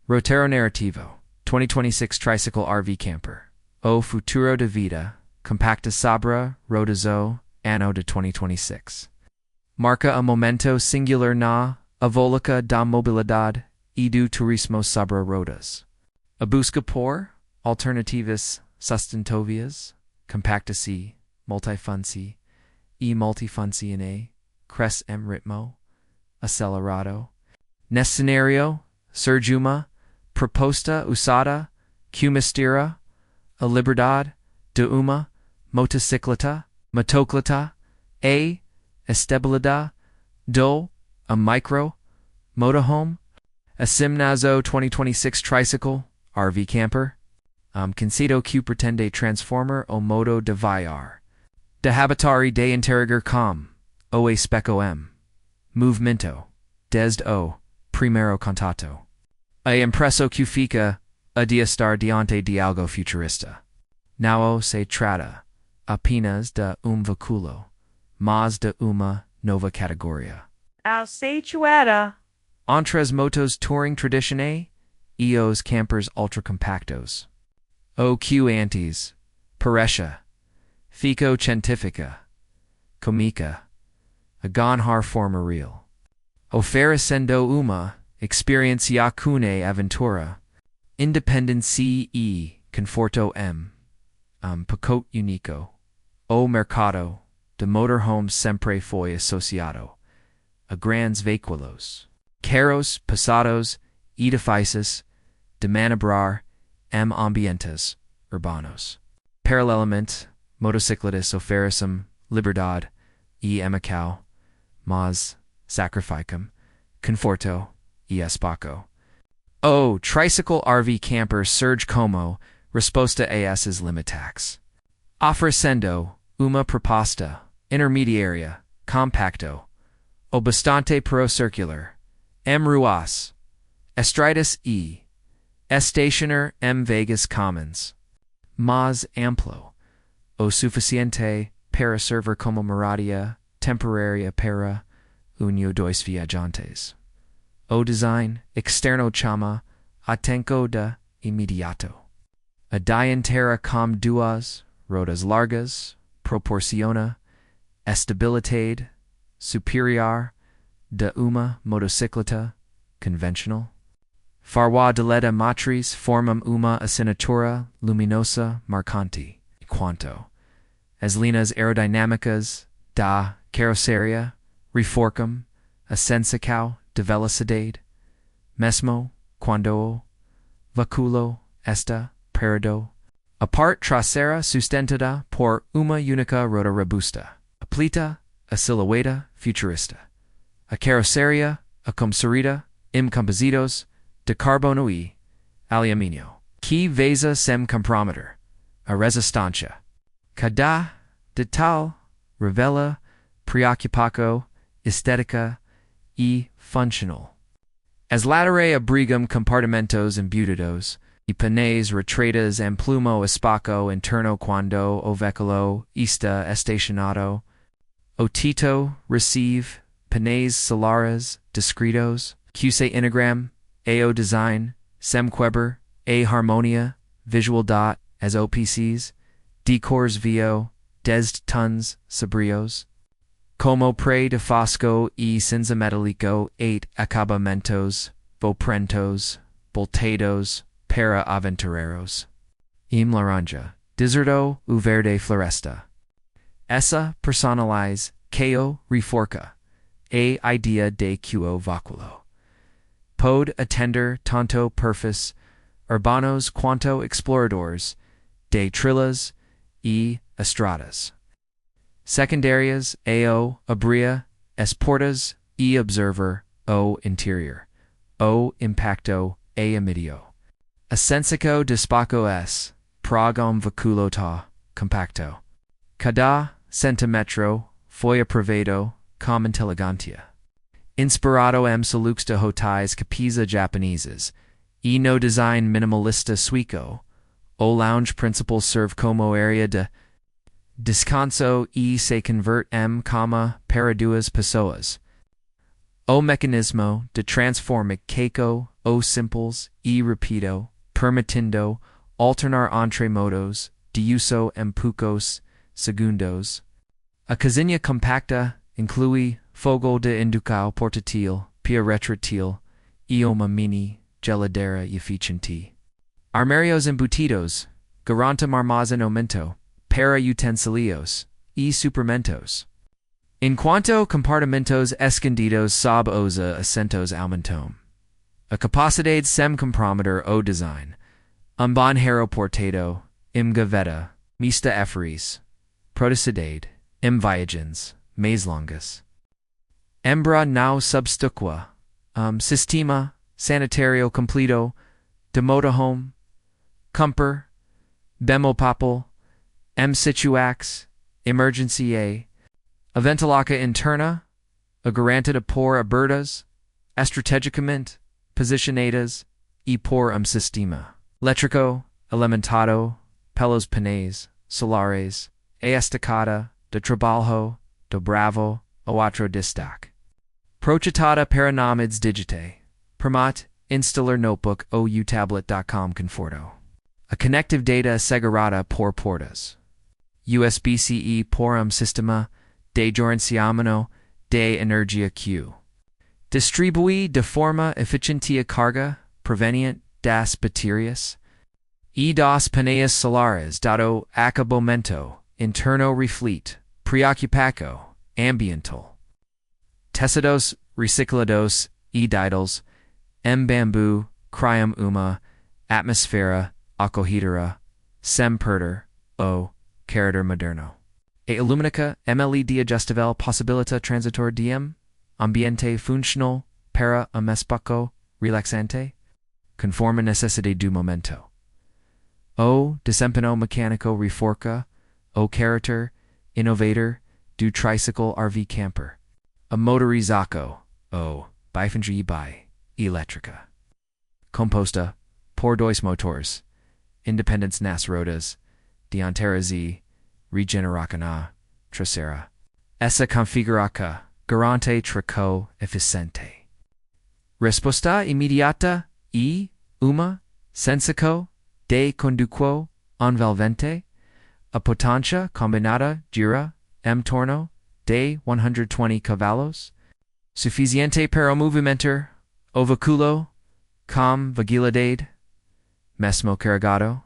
Rotero Narrativo, 2026 Tricycle RV Camper. O Futuro de Vida, Compacta Sobre Rodas Anno de 2026. Marca a momento singular na evoluca da mobilidade e do turismo sobre rodas. A busca por alternativas sustentáveis, compacta-se, multifunci e multifuncione, cresce em ritmo acelerado. Neste cenário, surge uma proposta usada que mistura a liberdade de uma motocicleta e estabilidade do a micro motorhome. Assim nasceu 2026 Tricycle RV Camper, conceito que pretende transformar o modo de viajar, de habitar e de interagir com o espaço movimento, desde o primeiro contato. A impresso que fica a de estar diante de algo futurista. Não se trata apenas de veículo, mas de uma nova categoria. Ao seito era Entre as motos touring tradicionais e os campers ultracompactos. O que antes parecia fico científica, comica, a ganhar forma real. Oferecendo uma experiência cune aventura, independência e conforto pacote único. O mercado de motorhomes sempre foi associado a grandes veículos, carros pesados, edifícios de manobrar ambientes urbanos. Paralelamente, motocicletas oferecem liberdade e amicao, mas sacrificam conforto e espaço. O Tricycle RV Camper surge como resposta a esses limitax, oferecendo uma proposta intermediária, compacto, o bastante pro circular, ruas, estradas e estacionar vagas commons, mas amplo, o suficiente para servir como moradia temporária para dos viajantes. O design externo chama atenção de imediato. A dianteira com duas rodas largas proporciona estabilidade superior de uma motocicleta convencional. Farwa deleta matriz formam uma assinatura luminosa marcante, quanto as linhas aerodinâmicas da carroceria reforçam a sensação de velocidade, mesmo quando o veículo está parado. A parte traseira sustentada por uma única roda robusta, aplica a silhueta futurista. A carroceria a construída compositos de carbono e alumínio, que visa sem comprometer a resistência. Cada detalhe revela preocupação estética e funcional. As laterais abrigam compartimentos embutidos e pneus retretas em plumo espaço interno quando o veículo está estacionado. O teto recebe pneus solares discretos que se integram ao design sem quebrar a harmonia visual as OPCs de cores vio desde tons sobrios. Como pre de fosco e cinza metálico acabamentos voprentos voltados para aventureros. Laranja, deserto u verde floresta. Essa personalize ko reforca a idea de quo vaculo. Pode atender tanto perfis urbanos quanto exploradores de trilhas e estradas secundárias ao abrir as portas e observar o interior. O impacto a medio. A sensação de espaço para veículo compacto. Cada centímetro foi aprovado com inteligência. Inspirado salux de hotéis capisa japoneses e no design minimalista suico, o lounge principal serve como área de descanso e se converte para duas pessoas. O mecanismo de transforme queco, o simples, e rapido, permitindo, alternar entre modos, de uso en pocos segundos. A cozinha compacta inclui fogo de inducal portátil, pia retrátil, e uma mini geladeira eficiente. Armários embutidos, garante armazenamento, para utensilios, e suprimentos. En cuanto compartimentos escondidos sob os assentos aumentam. A capacidade sem comprometer o design. Banheiro portado, gaveta, mista efferis, praticidade, viagens, mais longas. Embra não substitua, sistema sanitário completo, de motorhome, camper, bemopapel, situax, emergenciae, a ventilaca interna, a garantida por abertas, estrategicamente posicionadas e por sistema. Elétrico, alimentado, pelos painéis solares, estacada, de trabalho, do bravo, o outro destaque. Projetada para nomes digite, permite instalar notebook ou tablet.com conforto. A connective data assegurada por portas. USB-CE por sistema de gerenciamento de energia Q. Distribui de forma eficiente a carga proveniente das baterias e dos painéis solares dado acabamento interno reflete, preocupado, ambiental. Tecidos reciclados e didos, bambu, criam uma, atmosfera, acogedora, sem perder, o carácter moderno. A iluminica LED ajustável possibilita transitor ambiente funcional para espaço relaxante, conforme necessidade do momento. O desempenho mecânico reforça o carácter inovador do Tricycle RV Camper. A motorização, o bifengia by elétrica. Composta por dois motores, independentes nas rodas, dianteiras e regeneração na traseira. Essa configuração garante traco eficiente. Resposta imediata e uma sensação de condução envolvente. A potência combinada gira torno de 120 cavalos. Suficiente para movimentar o veículo com velocidade mesmo carregado.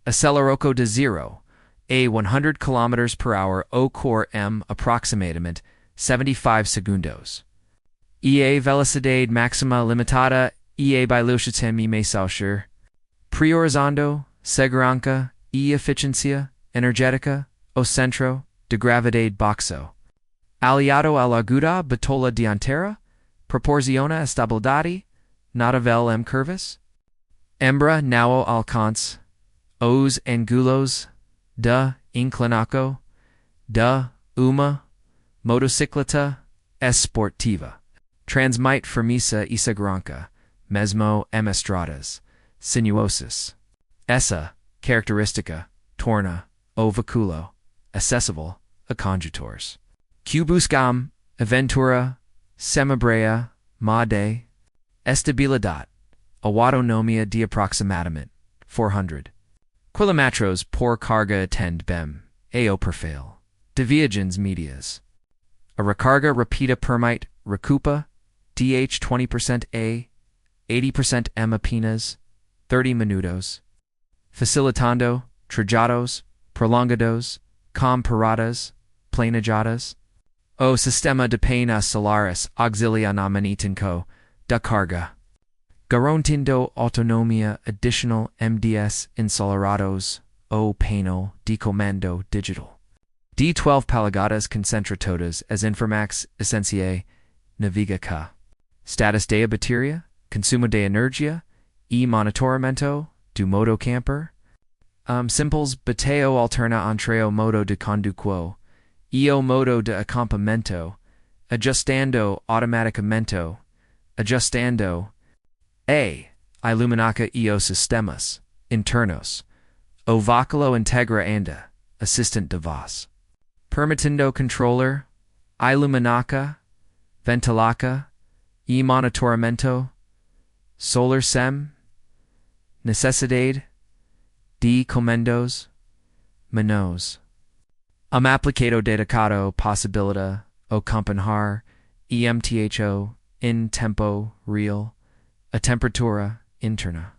Acelerou de 0 a 100 km per hour o cor aproximadamente 75 segundos. A velocidade máxima limitada velocidade mensal. Priorizando segurança e eficiência energética o centro de gravidade baixo. Aliado à largura bitola dianteira, proporciona estabilidade notável curvas. Embra não alcance os angulos de inclinação de uma motocicleta esportiva. Transmite firmeza e segurança, mesmo em estradas sinuosas. Essa característica torna o veículo acessível a condutores que buscam aventura, semibreia, de estabilidade, a autonomia de aproximadamente 400 km por carga atende bem ao perfil de viagens médias. A recarga rápida permite recupa de 20% a 80% em apenas 30 minutos, facilitando trajetos prolongados com paradas planejadas. O sistema de painéis solares auxilia na manutenção da carga, garantindo autonomia adicional MDS ensolarados o painel de comando digital. De 12 polegadas concentra todas as informações essenciais naviga cá. Status da bateria, consumo de energia e monitoramento do modo camper. Simples bateo alterna entre o modo de condução e o modo de acampamento, ajustando automaticamente, ajustando a iluminaca e os sistemas internos. O veículo integra anda, assistant de voz. Permitindo controller, iluminaca, ventilaca, e monitoramento, solar sem, necessidade, de comendos, menos. Aplicado dedicado possibilita, o companhar, emtho, in tempo real, a temperatura interna.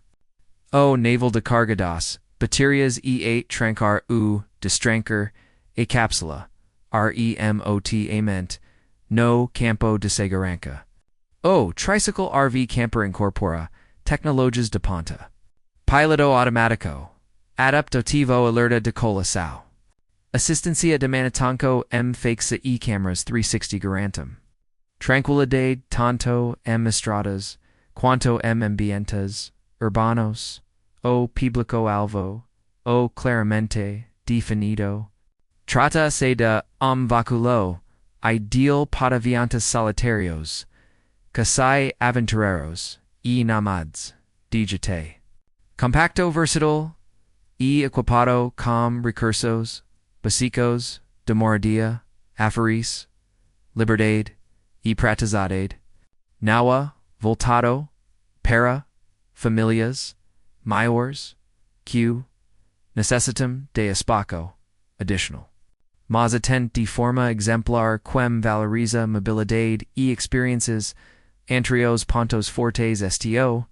O naval de cargadas, baterias E8 trancar U, destranker, a cápsula, REMOT no campo de segurança. O Tricycle RV Camper incorpora, tecnologias de ponta. Piloto automático, adaptativo alerta de colação. Assistência de manutenção fixa e câmeras 360 garantem. Tranquilidade tanto estradas, quanto ambientes urbanos, o público alvo, o claramente definido. Trata-se de váculo, ideal para viajantes solitários, que sai aventureiros, e nomads, digite. Compacto versátil, e equipado com recursos, básicos, de moradia, afaris, liberdade, e praticidade, naua, voltado, para, famílias, maiores, que necessitam de espaço, additional. Mas atente de forma exemplar quem valoriza mobilidade e experiences entre os pontos fortes sto,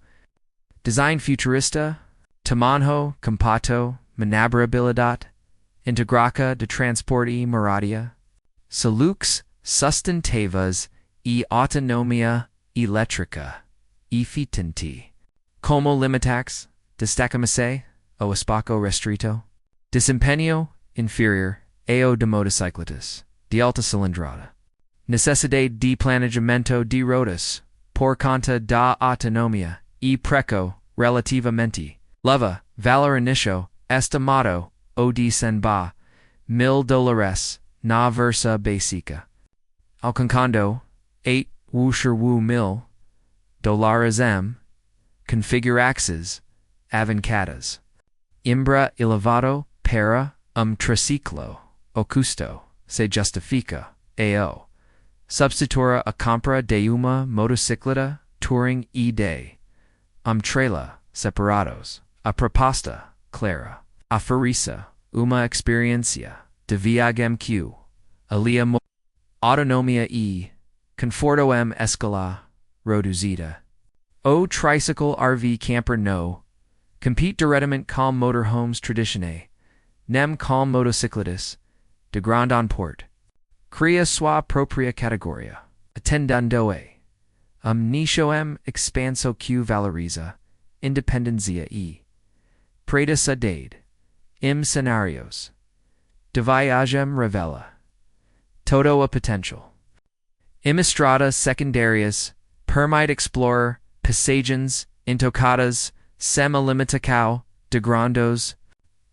design futurista, tamanho compacto, manobrabilidade, integraca de transporte e moradia, soluções sustentáveis e autonomia elétrica, eficiente. Como limitax, destaca-se, o espaço restrito, desempenho inferior, ao de motocicletas, de alta cilindrada. Necessidade de planejamento de rodas, por conta da autonomia, e preço, relativamente, leva, valor inicio, estimado, o de $100,000, na versa básica. Alcançando, 8,000 configurações avançadas. Imbra elevado para triciclo, o custo, se justifica, ao. Substitura a compra de uma motocicleta, touring e de trailer, separados. A proposta, clara. Oferece uma experiência de viagem que alia autonomia e conforto escala reduzida. O Tricycle RV Camper no compete diretamente com motorhomes tradicionais, nem com motocicletas de grande porte. Cria sua própria categoria, atendendo nicho expanso que valoriza independência e praticidade cenários de viagem revela todo o potencial. Estradas secundárias permite explorar passagens intocadas sem a limitação de grandes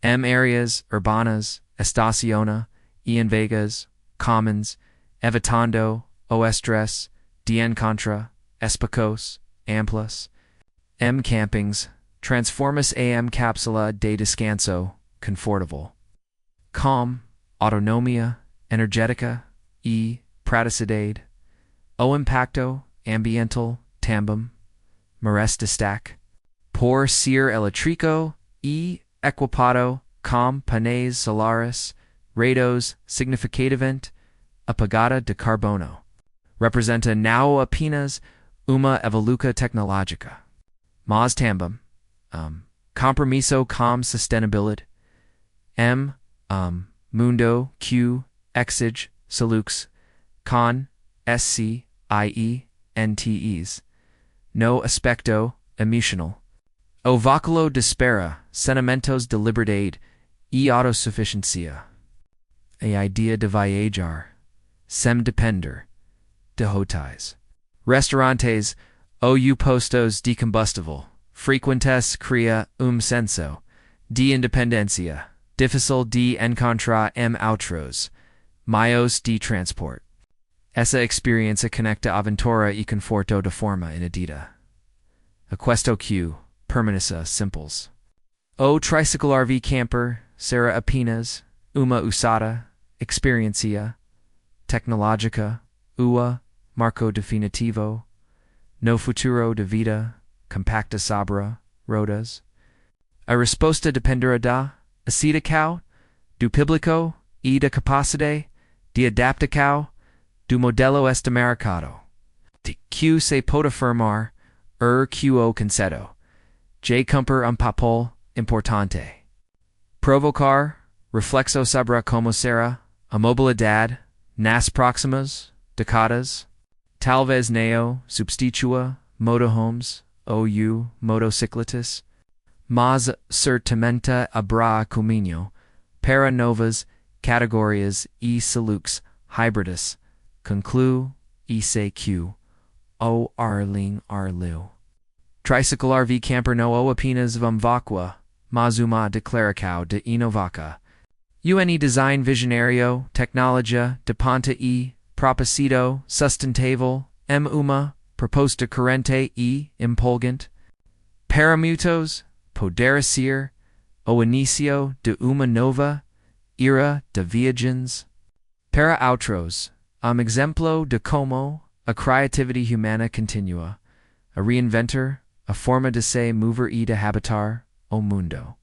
áreas urbanas, estaciona e em vagas commons, evitando o estresse de encontrar espaços amplos. Campings transforma-se cápsula de descanso confortável. Com autonomia energética e praticidade. O impacto ambiental também merece destaque. Por ser elétrico e equipado com painéis solares, rados significativamente apagada de carbono. Representa não apenas uma evolução tecnológica, mas também compromisso com sustentabilidade. Mundo que exige soluções com SCIENTES no aspecto emocional. O veículo dispara sentimentos de liberdade e autossuficiência. A ideia de viajar, sem depender de hotéis, restaurantes ou postos de combustível, frequentes cria senso de independência, difícil de encontrar outros meios de transporte. Essa experiência conecta aventura e conforto de forma inédita. A questo que permanece simples. O Tricycle RV Camper será apenas uma usada experiência tecnológica, marco definitivo, no futuro de vida, compacta sobre rodas. A resposta dependerá da aceitação do público e da capacidade de adaptação do modelo este mercado. De que se pode afirmar que o conceito de cumprir papel importante. Provocar reflexo sobre como será a mobilidade nas próximas décadas. Talvez não substitua motorhomes ou motocicletas, mas certamente habrá caminho para novas categorias e soluções híbridas. Conclui ECQ o Arling Arlu. Tricycle RV Camper no apenas vacua, mas uma declaração de inovaca. Design visionário, tecnologia de ponta e propósito sustentável, uma proposta corrente e empolgante. Para muitos, poderá ser o início de uma nova era de viagens. Para outros, exemplo de como a criatividade humana continua a reinventar a forma de se mover e de habitar o mundo.